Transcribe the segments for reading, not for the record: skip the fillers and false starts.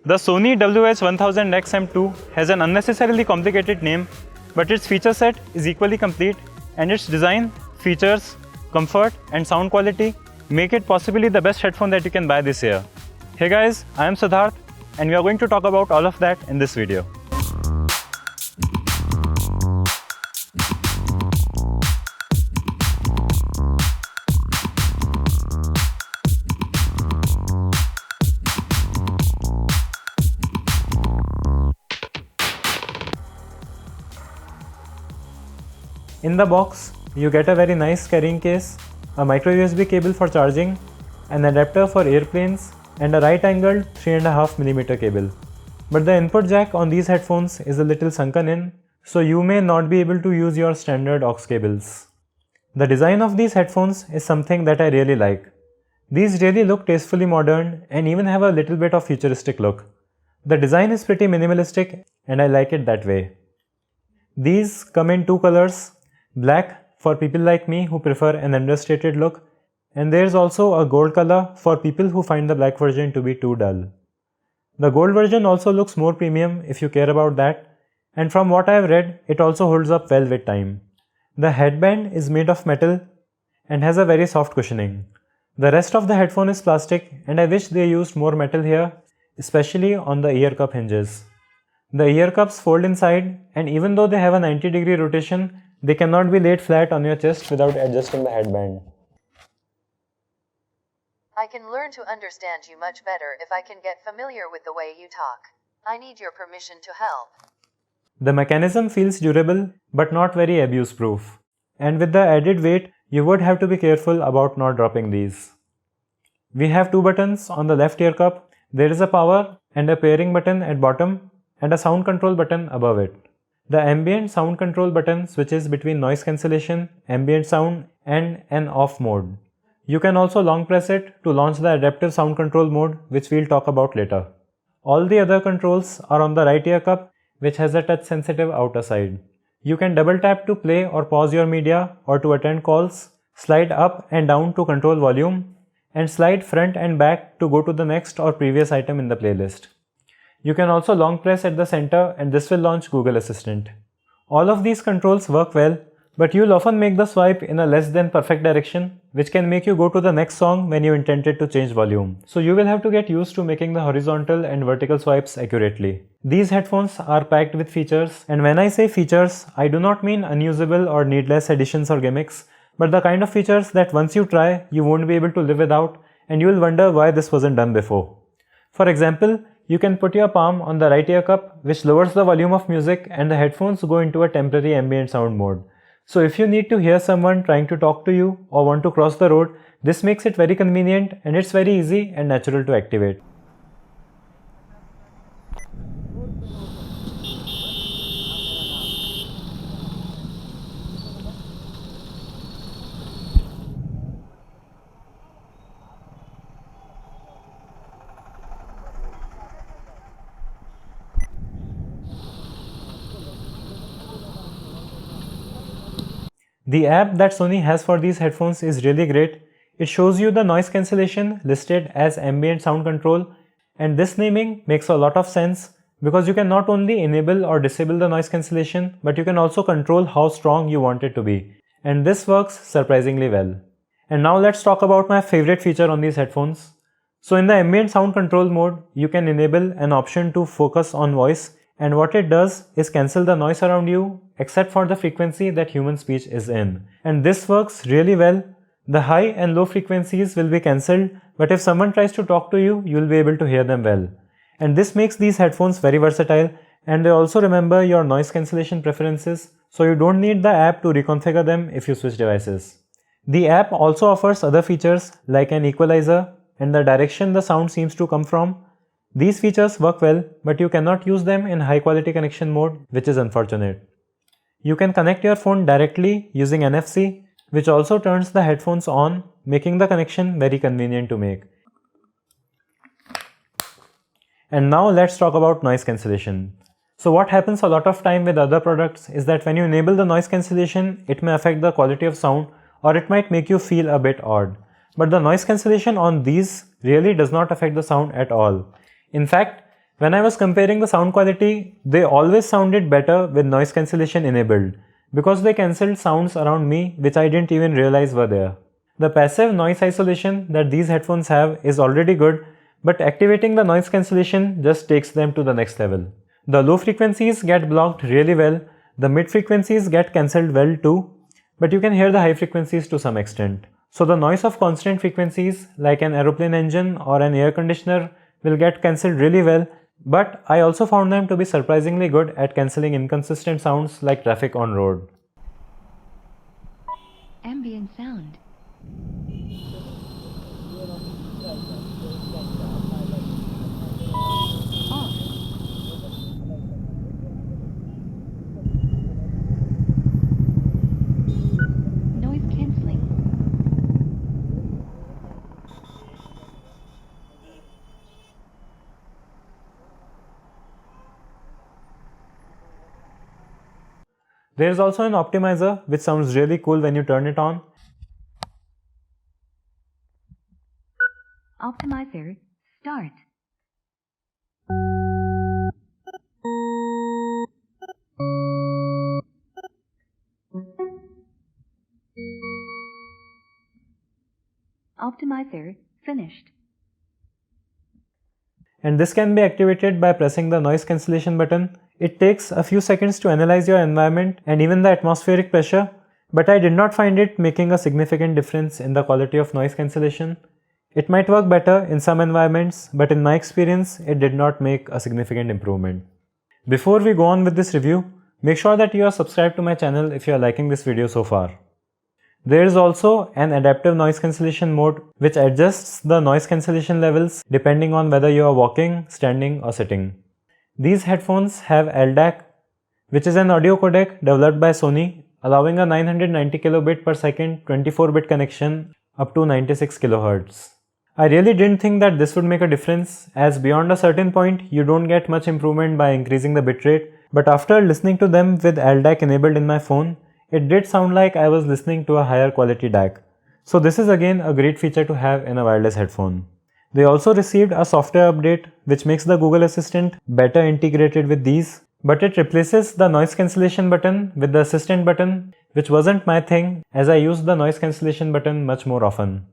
The Sony WH-1000XM2 has an unnecessarily complicated name, but its feature set is equally complete, and its design, features, comfort and sound quality make it possibly the best headphone that you can buy this year. Hey guys, I am Siddharth and we are going to talk about all of that in this video. In the box, you get a very nice carrying case, a micro USB cable for charging, an adapter for airplanes, and a right-angled 3.5mm cable. But the input jack on these headphones is a little sunken in, so you may not be able to use your standard aux cables. The design of these headphones is something that I really like. These really look tastefully modern and even have a little bit of futuristic look. The design is pretty minimalistic and I like it that way. These come in two colors. Black for people like me who prefer an understated look, and there is also a gold color for people who find the black version to be too dull. The gold version also looks more premium if you care about that, and from what I have read, it also holds up well with time. The headband is made of metal and has a very soft cushioning. The rest of the headphone is plastic, and I wish they used more metal here, especially on the ear cup hinges. The ear cups fold inside, and even though they have a 90-degree rotation, they cannot be laid flat on your chest without adjusting the headband. I can learn to understand you much better if I can get familiar with the way you talk. I need your permission to help. The mechanism feels durable but not very abuse proof. And with the added weight, you would have to be careful about not dropping these. We have two buttons on the left ear cup. There is a power and a pairing button at bottom and a sound control button above it. The ambient sound control button switches between noise cancellation, ambient sound and an off mode. You can also long press it to launch the adaptive sound control mode, which we'll talk about later. All the other controls are on the right ear cup, which has a touch sensitive outer side. You can double tap to play or pause your media or to attend calls, slide up and down to control volume, and slide front and back to go to the next or previous item in the playlist. You can also long press at the center and this will launch Google Assistant. All of these controls work well, but you'll often make the swipe in a less than perfect direction, which can make you go to the next song when you intended to change volume. So you will have to get used to making the horizontal and vertical swipes accurately. These headphones are packed with features, and when I say features, I do not mean unusable or needless additions or gimmicks, but the kind of features that once you try, you won't be able to live without, and you will wonder why this wasn't done before. For example, you can put your palm on the right ear cup, which lowers the volume of music, and the headphones go into a temporary ambient sound mode. So if you need to hear someone trying to talk to you or want to cross the road, this makes it very convenient and it's very easy and natural to activate. The app that Sony has for these headphones is really great. It shows you the noise cancellation listed as ambient sound control, and this naming makes a lot of sense because you can not only enable or disable the noise cancellation, but you can also control how strong you want it to be. And this works surprisingly well. And now let's talk about my favorite feature on these headphones. So in the ambient sound control mode, you can enable an option to focus on voice, and what it does is cancel the noise around you except for the frequency that human speech is in. And this works really well. The high and low frequencies will be cancelled, but if someone tries to talk to you, you will be able to hear them well. And this makes these headphones very versatile, and they also remember your noise cancellation preferences, so you don't need the app to reconfigure them if you switch devices. The app also offers other features like an equalizer and the direction the sound seems to come from. These features work well, but you cannot use them in high quality connection mode, which is unfortunate. You can connect your phone directly using NFC, which also turns the headphones on, making the connection very convenient to make. And now let's talk about noise cancellation. So what happens a lot of time with other products is that when you enable the noise cancellation, it may affect the quality of sound or it might make you feel a bit odd. But the noise cancellation on these really does not affect the sound at all. In fact, When I was comparing the sound quality, they always sounded better with noise cancellation enabled because they cancelled sounds around me which I didn't even realize were there. The passive noise isolation that these headphones have is already good, but activating the noise cancellation just takes them to the next level. The low frequencies get blocked really well, the mid frequencies get cancelled well too, but you can hear the high frequencies to some extent. So the noise of constant frequencies like an aeroplane engine or an air conditioner will get cancelled really well, but I also found them to be surprisingly good at cancelling inconsistent sounds like traffic on road. Ambient sound. Off. Noise cancelling. There is also an optimizer which sounds really cool when you turn it on. Optimizer. Start. Optimizer finished. And this can be activated by pressing the noise cancellation button. It takes a few seconds to analyze your environment and even the atmospheric pressure, but I did not find it making a significant difference in the quality of noise cancellation. It might work better in some environments, but in my experience, it did not make a significant improvement. Before we go on with this review, make sure that you are subscribed to my channel if you are liking this video so far. There is also an adaptive noise cancellation mode which adjusts the noise cancellation levels depending on whether you are walking, standing or sitting. These headphones have LDAC, which is an audio codec developed by Sony, allowing a 990 kilobit per second 24-bit connection up to 96 kHz. I really didn't think that this would make a difference, as beyond a certain point you don't get much improvement by increasing the bitrate, but after listening to them with LDAC enabled in my phone, it did sound like I was listening to a higher quality DAC. So this is again a great feature to have in a wireless headphone. They also received a software update which makes the Google Assistant better integrated with these, but it replaces the noise cancellation button with the assistant button, which wasn't my thing as I used the noise cancellation button much more often.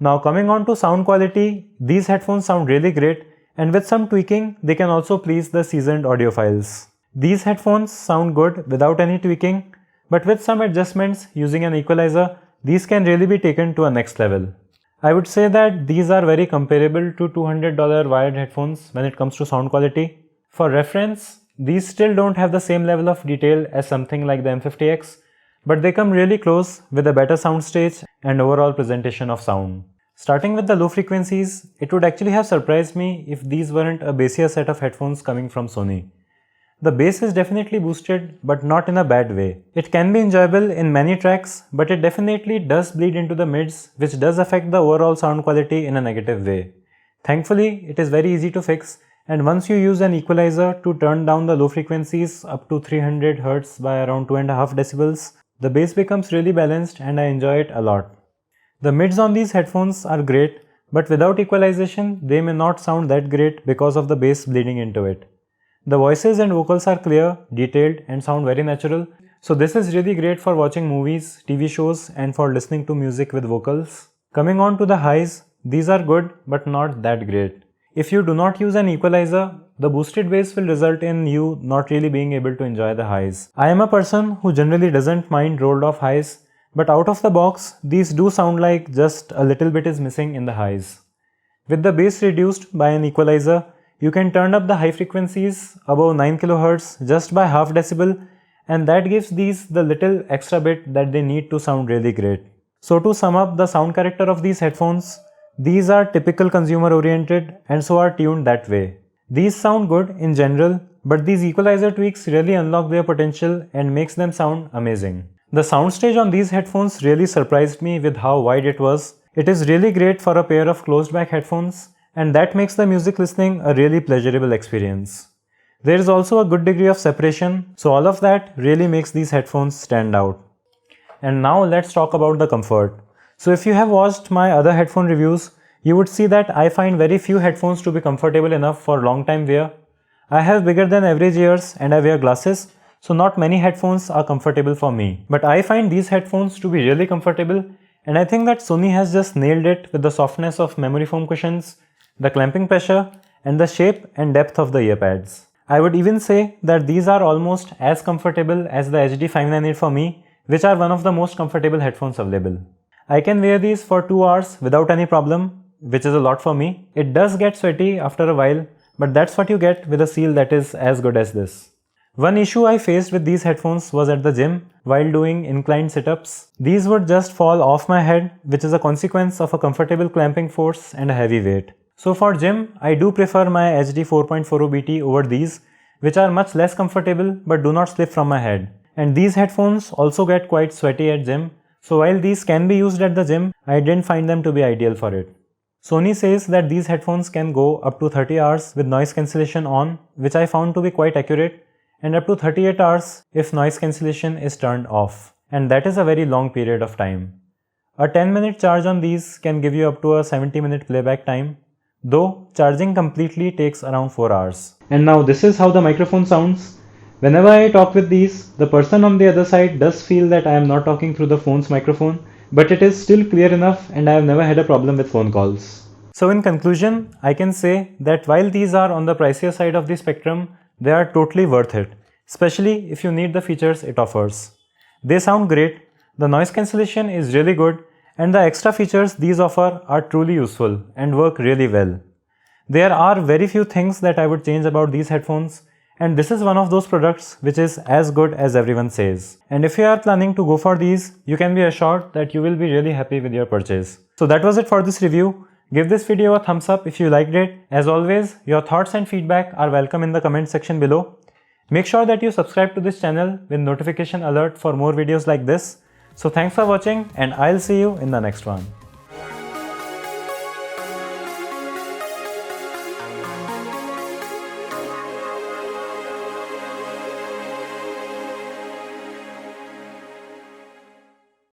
Now coming on to sound quality, these headphones sound really great, and with some tweaking they can also please the seasoned audiophiles. These headphones sound good without any tweaking, but with some adjustments using an equalizer, these can really be taken to a next level. I would say that these are very comparable to $200 wired headphones when it comes to sound quality. For reference, these still don't have the same level of detail as something like the M50X, but they come really close with a better soundstage and overall presentation of sound. Starting with the low frequencies, it would actually have surprised me if these weren't a bassier set of headphones coming from Sony. The bass is definitely boosted, but not in a bad way. It can be enjoyable in many tracks, but it definitely does bleed into the mids, which does affect the overall sound quality in a negative way. Thankfully, it is very easy to fix, and once you use an equalizer to turn down the low frequencies up to 300 Hz by around 2.5 decibels, the bass becomes really balanced and I enjoy it a lot. The mids on these headphones are great, but without equalization, they may not sound that great because of the bass bleeding into it. The voices and vocals are clear, detailed and sound very natural, so this is really great for watching movies, TV shows and for listening to music with vocals. Coming on to the highs, these are good but not that great. If you do not use an equalizer, the boosted bass will result in you not really being able to enjoy the highs. I am a person who generally doesn't mind rolled off highs, but out of the box, these do sound like just a little bit is missing in the highs. With the bass reduced by an equalizer, you can turn up the high frequencies above 9 kHz just by half decibel, and that gives these the little extra bit that they need to sound really great. So to sum up the sound character of these headphones, these are typical consumer oriented and so are tuned that way. These sound good in general, but these equalizer tweaks really unlock their potential and makes them sound amazing. The soundstage on these headphones really surprised me with how wide it was. It is really great for a pair of closed back headphones, and that makes the music listening a really pleasurable experience. There is also a good degree of separation, so all of that really makes these headphones stand out. And now let's talk about the comfort. So if you have watched my other headphone reviews, you would see that I find very few headphones to be comfortable enough for long time wear. I have bigger than average ears and I wear glasses, so not many headphones are comfortable for me. But I find these headphones to be really comfortable, and I think that Sony has just nailed it with the softness of memory foam cushions, the clamping pressure, and the shape and depth of the earpads. I would even say that these are almost as comfortable as the HD 598 for me, which are one of the most comfortable headphones available. I can wear these for 2 hours without any problem, which is a lot for me. It does get sweaty after a while, but that's what you get with a seal that is as good as this. One issue I faced with these headphones was at the gym while doing inclined sit-ups. These would just fall off my head, which is a consequence of a comfortable clamping force and a heavy weight. So for gym, I do prefer my HD 4.40 BT over these, which are much less comfortable but do not slip from my head. And these headphones also get quite sweaty at gym, so while these can be used at the gym, I didn't find them to be ideal for it. Sony says that these headphones can go up to 30 hours with noise cancellation on, which I found to be quite accurate, and up to 38 hours if noise cancellation is turned off, and that is a very long period of time. A 10-minute charge on these can give you up to a 70-minute playback time, though charging completely takes around 4 hours. And now this is how the microphone sounds. Whenever I talk with these, the person on the other side does feel that I am not talking through the phone's microphone, but it is still clear enough and I have never had a problem with phone calls. So in conclusion, I can say that while these are on the pricier side of the spectrum, they are totally worth it, especially if you need the features it offers. They sound great, the noise cancellation is really good, and the extra features these offer are truly useful and work really well. There are very few things that I would change about these headphones, and this is one of those products which is as good as everyone says. And if you are planning to go for these, you can be assured that you will be really happy with your purchase. So that was it for this review. Give this video a thumbs up if you liked it. As always, your thoughts and feedback are welcome in the comment section below. Make sure that you subscribe to this channel with notification alert for more videos like this. So thanks for watching and I'll see you in the next one.